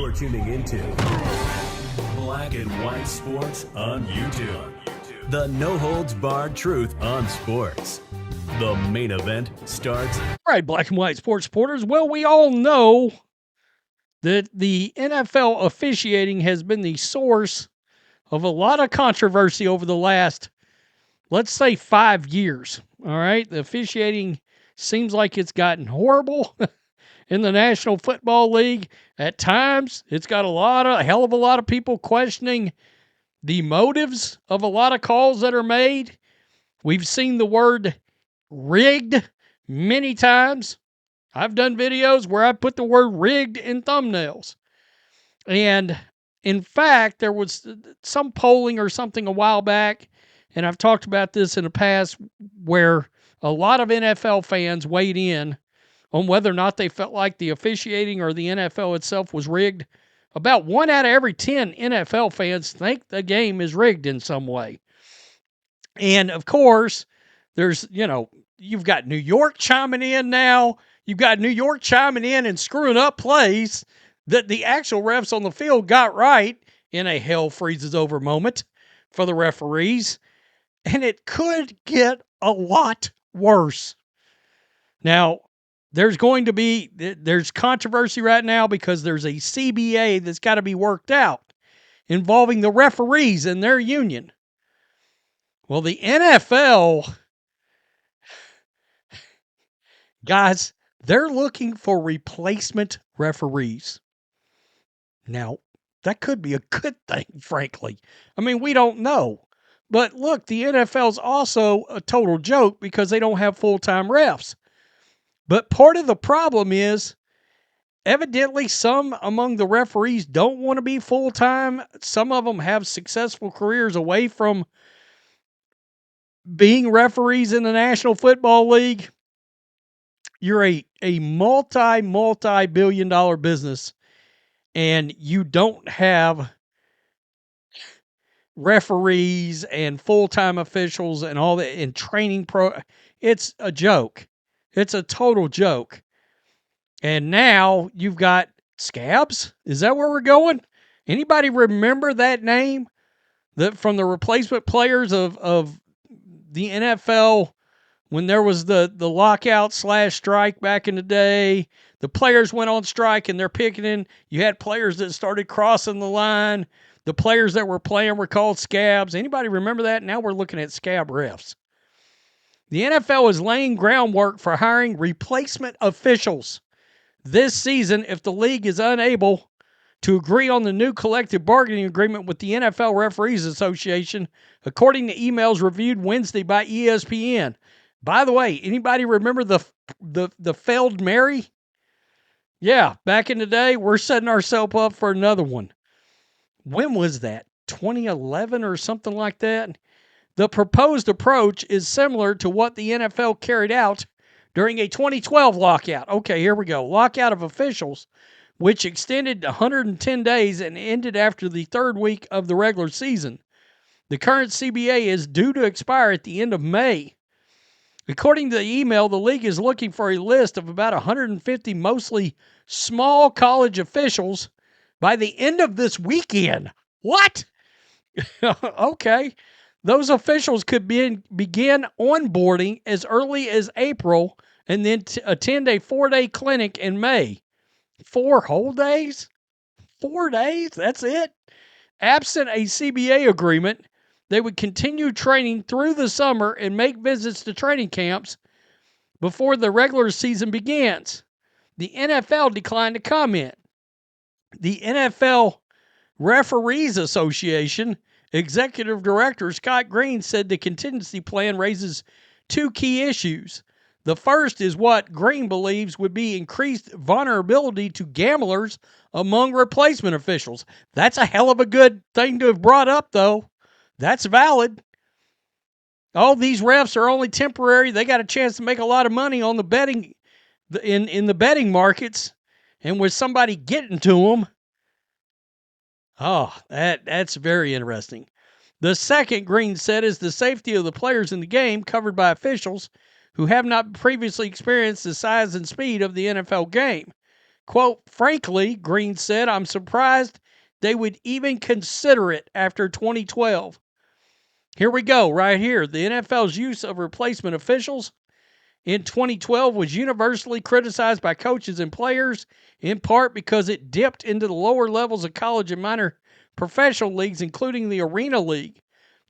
You're tuning into Black and White Sports on YouTube. The no-holds-barred truth on sports. The main event starts. All right, Black and White Sports supporters. Well, we all know that the NFL officiating has been the source of a lot of controversy over the last, let's say, 5 years. All right, the officiating seems like it's gotten horrible in the National Football League. At times, it's got a hell of a lot of people questioning the motives of a lot of calls that are made. We've seen the word rigged many times. I've done videos where I put the word rigged in thumbnails. And in fact, there was some polling or something a while back, and I've talked about this in the past, where a lot of NFL fans weighed in on whether or not they felt like the officiating or the NFL itself was rigged. About 1 out of every 10 NFL fans think the game is rigged in some way. And of course, you've got New York chiming in now. You've got New York chiming in and screwing up plays that the actual refs on the field got right in a hell freezes over moment for the referees. And it could get a lot worse. Now, there's controversy right now because there's a CBA that's got to be worked out involving the referees and their union. Well, the NFL, guys, they're looking for replacement referees. Now, that could be a good thing, frankly. I mean, we don't know. But look, the NFL's also a total joke because they don't have full-time refs. But part of the problem is, evidently, some among the referees don't want to be full-time. Some of them have successful careers away from being referees in the National Football League. You're a multi-billion dollar business, and you don't have referees and full-time officials and all that in training It's a joke. It's a total joke. And now you've got SCABs. Is that where we're going? Anybody remember that name? From the replacement players of the NFL when there was the lockout/strike back in the day. The players went on strike and they're picketing. You had players that started crossing the line. The players that were playing were called SCABs. Anybody remember that? Now we're looking at SCAB refs. The NFL is laying groundwork for hiring replacement officials this season if the league is unable to agree on the new collective bargaining agreement with the NFL Referees Association, according to emails reviewed Wednesday by ESPN. By the way, anybody remember the failed Mary? Yeah, back in the day, we're setting ourselves up for another one. When was that? 2011 or something like that? The proposed approach is similar to what the NFL carried out during a 2012 lockout. Okay, here we go. Lockout of officials, which extended 110 days and ended after the third week of the regular season. The current CBA is due to expire at the end of May. According to the email, the league is looking for a list of about 150 mostly small college officials by the end of this weekend. What? Okay. Those officials could begin onboarding as early as April and then attend a 4-day clinic in May. 4 whole days? 4 days? That's it? Absent a CBA agreement, they would continue training through the summer and make visits to training camps before the regular season begins. The NFL declined to comment. The NFL Referees Association Executive Director Scott Green said the contingency plan raises 2 key issues. The first is what Green believes would be increased vulnerability to gamblers among replacement officials. That's a hell of a good thing to have brought up, though. That's valid. All these refs are only temporary. They got a chance to make a lot of money on the betting in the betting markets, and with somebody getting to them. Oh, that's very interesting. The second, Green said, is the safety of the players in the game covered by officials who have not previously experienced the size and speed of the NFL game. Quote, frankly, Green said, I'm surprised they would even consider it after 2012. Here we go, right here. The NFL's use of replacement officials in 2012 was universally criticized by coaches and players, in part because it dipped into the lower levels of college and minor professional leagues, including the Arena League.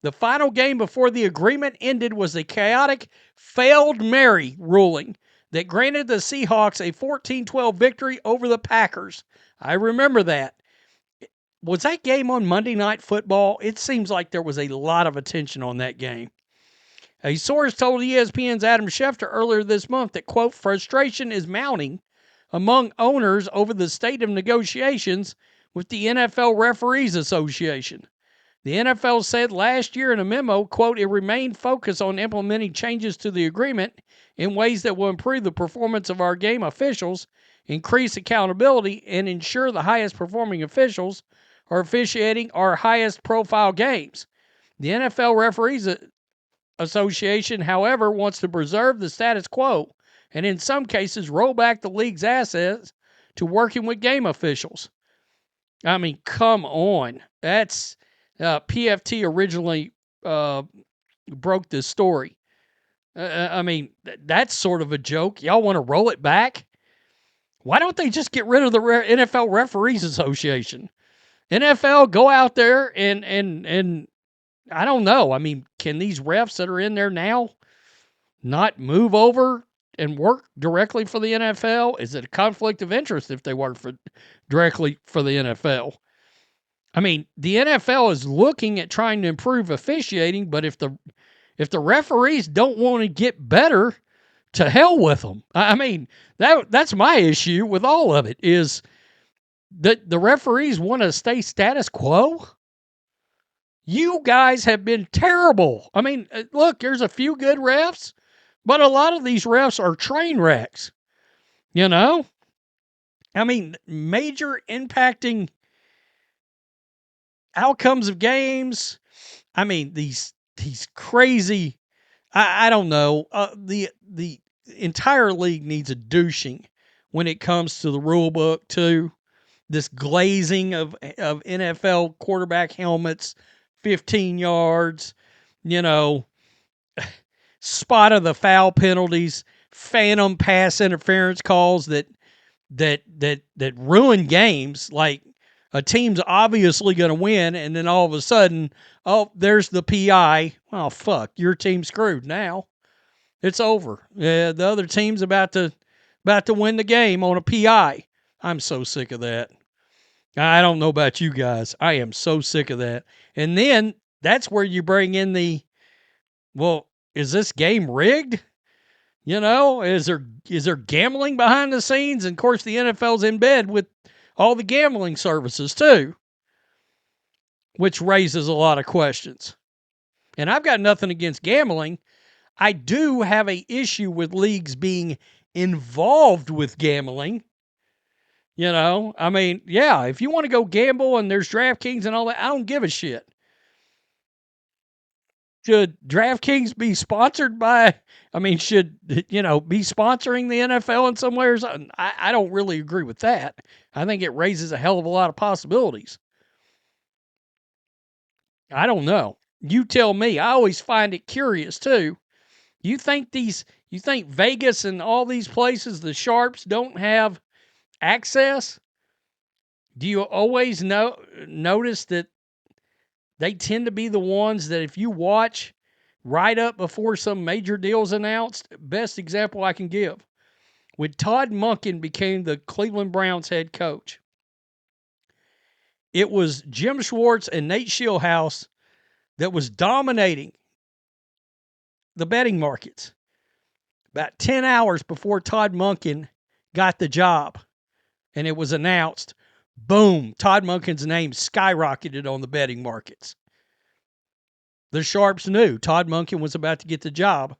The final game before the agreement ended was a chaotic, failed Mary ruling that granted the Seahawks a 14-12 victory over the Packers. I remember that. Was that game on Monday Night Football? It seems like there was a lot of attention on that game. A source told ESPN's Adam Schefter earlier this month that, quote, frustration is mounting among owners over the state of negotiations with the NFL Referees Association. The NFL said last year in a memo, quote, it remained focused on implementing changes to the agreement in ways that will improve the performance of our game officials, increase accountability, and ensure the highest performing officials are officiating our highest profile games. The NFL Referees Association, however, wants to preserve the status quo and in some cases roll back the league's assets to working with game officials. I mean, come on. That's PFT originally broke this story. I mean, that's sort of a joke. Y'all want to roll it back? Why don't they just get rid of the NFL Referees Association? NFL, go out there and I don't know. I mean, can these refs that are in there now not move over and work directly for the NFL? Is it a conflict of interest if they work directly for the NFL? I mean, the NFL is looking at trying to improve officiating, but if the referees don't want to get better, to hell with them. I mean, that's my issue with all of it is that the referees want to stay status quo. You guys have been terrible. I mean, look, there's a few good refs, but a lot of these refs are train wrecks. You know? I mean, major impacting outcomes of games. I mean, these crazy, I don't know. The entire league needs a douching when it comes to the rule book too. This glazing of NFL quarterback helmets, 15 yards, you know, spot of the foul penalties, phantom pass interference calls that ruin games. Like a team's obviously going to win, and then all of a sudden, oh, there's the PI. Oh fuck, your team's screwed now. It's over. Yeah, the other team's about to win the game on a PI. I'm so sick of that. I don't know about you guys. I am so sick of that. And then that's where you bring in well, is this game rigged? You know, is there gambling behind the scenes? And of course, the NFL's in bed with all the gambling services too, which raises a lot of questions. And I've got nothing against gambling. I do have an issue with leagues being involved with gambling. You know, I mean, yeah, if you want to go gamble and there's DraftKings and all that, I don't give a shit. Should DraftKings be sponsored by, should, be sponsoring the NFL in some way or something? I don't really agree with that. I think it raises a hell of a lot of possibilities. I don't know. You tell me. I always find it curious too. You think Vegas and all these places, the sharps, don't have access? Do you always notice that they tend to be the ones that if you watch right up before some major deal's announced? Best example I can give. When Todd Monken became the Cleveland Browns head coach, it was Jim Schwartz and Nate Schillhouse that was dominating the betting markets. About 10 hours before Todd Monken got the job and it was announced, boom, Todd Monken's name skyrocketed on the betting markets. The sharps knew Todd Monken was about to get the job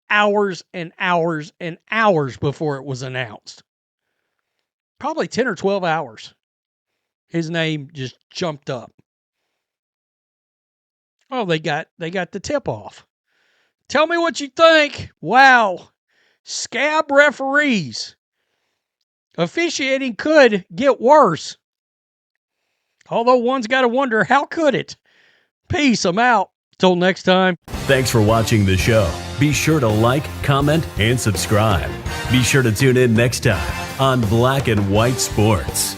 hours and hours and hours before it was announced. Probably 10 or 12 hours. His name just jumped up. Oh, they got the tip off. Tell me what you think. Wow. SCAB referees. Officiating could get worse. Although one's got to wonder, how could it? Peace, I'm out. Till next time. Thanks for watching the show. Be sure to like, comment, and subscribe. Be sure to tune in next time on Black and White Sports.